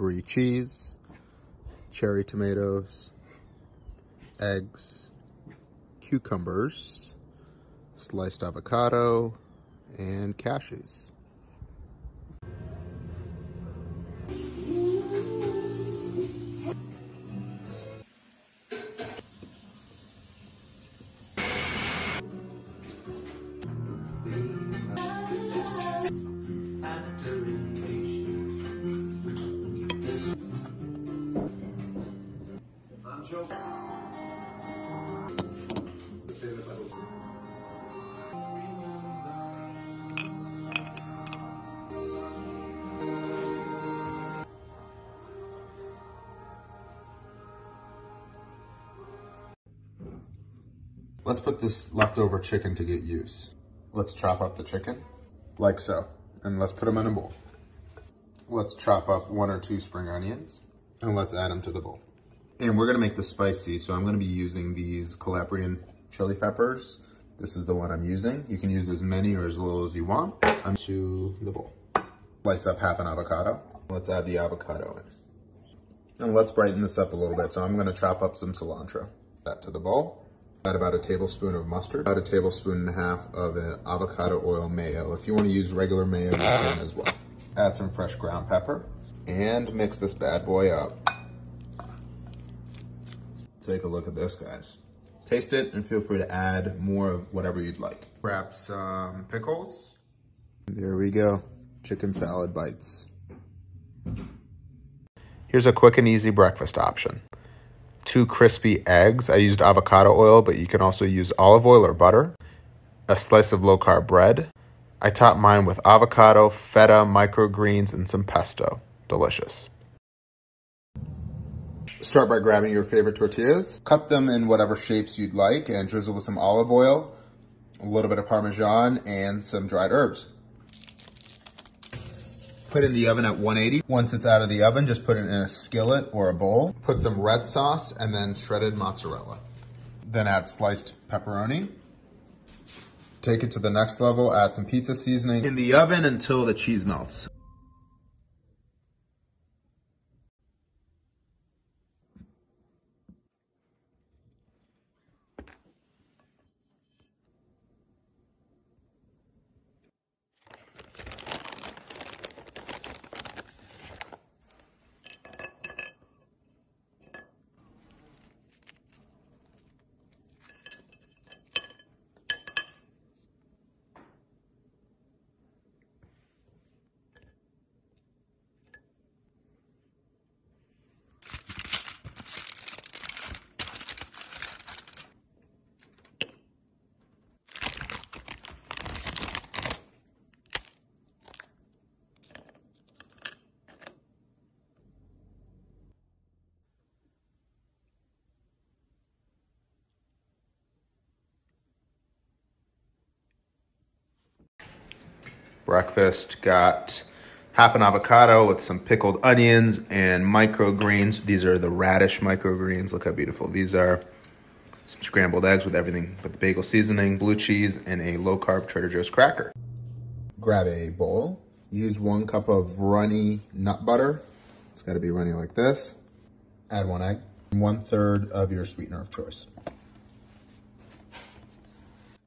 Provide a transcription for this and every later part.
brie cheese, cherry tomatoes, eggs, cucumbers, sliced avocado, and cashews. Let's put this leftover chicken to get use. Let's chop up the chicken, like so, and let's put them in a bowl. Let's chop up 1 or 2 spring onions, and let's add them to the bowl. And we're gonna make this spicy, so I'm gonna be using these Calabrian chili peppers. This is the one I'm using. You can use as many or as little as you want. I'm to the bowl. Slice up half an avocado. Let's add the avocado in. And let's brighten this up a little bit, so I'm gonna chop up some cilantro. That to the bowl. Add about a tablespoon of mustard, about a tablespoon and a half of avocado oil mayo. If you want to use regular mayo, you can as well. Add some fresh ground pepper and mix this bad boy up. Take a look at this, guys. Taste it and feel free to add more of whatever you'd like. Grab some pickles. There we go, chicken salad bites. Here's a quick and easy breakfast option. 2 crispy eggs. I used avocado oil, but you can also use olive oil or butter. A slice of low-carb bread. I topped mine with avocado, feta, microgreens, and some pesto. Delicious. Start by grabbing your favorite tortillas. Cut them in whatever shapes you'd like and drizzle with some olive oil, a little bit of Parmesan, and some dried herbs. Put in the oven at 180. Once it's out of the oven, just put it in a skillet or a bowl. Put some red sauce and then shredded mozzarella. Then add sliced pepperoni. Take it to the next level, add some pizza seasoning. In the oven until the cheese melts. Breakfast got half an avocado with some pickled onions and microgreens. These are the radish microgreens. Look how beautiful. These are some scrambled eggs with everything but the bagel seasoning, blue cheese, and a low-carb Trader Joe's cracker. Grab a bowl. Use 1 cup of runny nut butter. It's got to be runny like this. Add 1 egg. 1/3 of your sweetener of choice.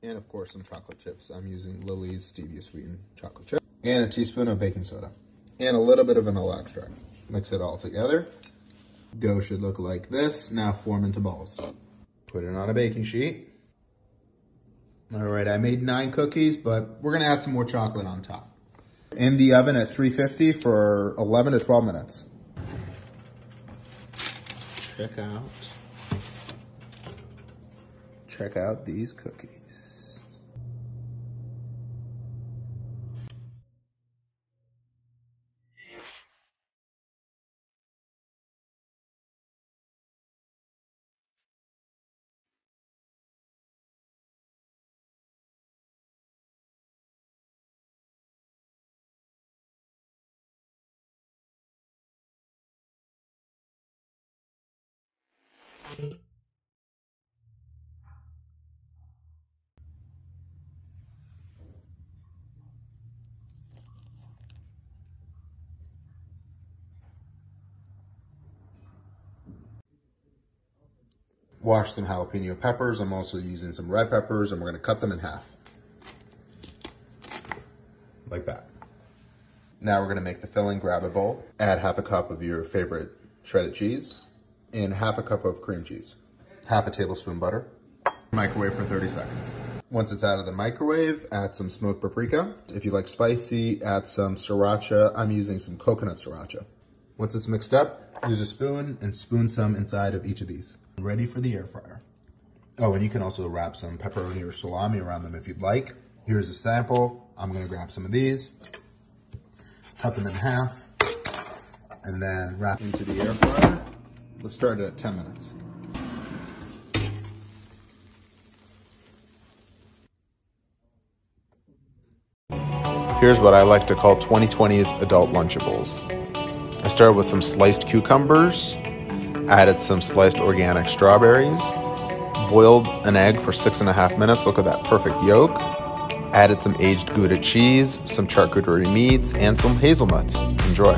And of course some chocolate chips. I'm using Lily's stevia sweetened chocolate chip. And a teaspoon of baking soda. And a little bit of vanilla extract. Mix it all together. Dough should look like this. Now form into balls. Put it on a baking sheet. All right, I made 9 cookies, but we're gonna add some more chocolate on top. In the oven at 350 for 11 to 12 minutes. Check out these cookies. Wash some jalapeno peppers. I'm also using some red peppers, and we're gonna cut them in half. Like that. Now we're gonna make the filling. Grab a bowl, add half a cup of your favorite shredded cheese, and half a cup of cream cheese. Half a tablespoon butter. Microwave for 30 seconds. Once it's out of the microwave, add some smoked paprika. If you like spicy, add some sriracha. I'm using some coconut sriracha. Once it's mixed up, use a spoon and spoon some inside of each of these. Ready for the air fryer. Oh, and you can also wrap some pepperoni or salami around them if you'd like. Here's a sample. I'm gonna grab some of these, cut them in half, and then wrap into the air fryer. Let's start it at 10 minutes. Here's what I like to call 2020's adult Lunchables. I started with some sliced cucumbers, added some sliced organic strawberries, boiled an egg for 6.5 minutes. Look at that perfect yolk. Added some aged Gouda cheese, some charcuterie meats, and some hazelnuts. Enjoy.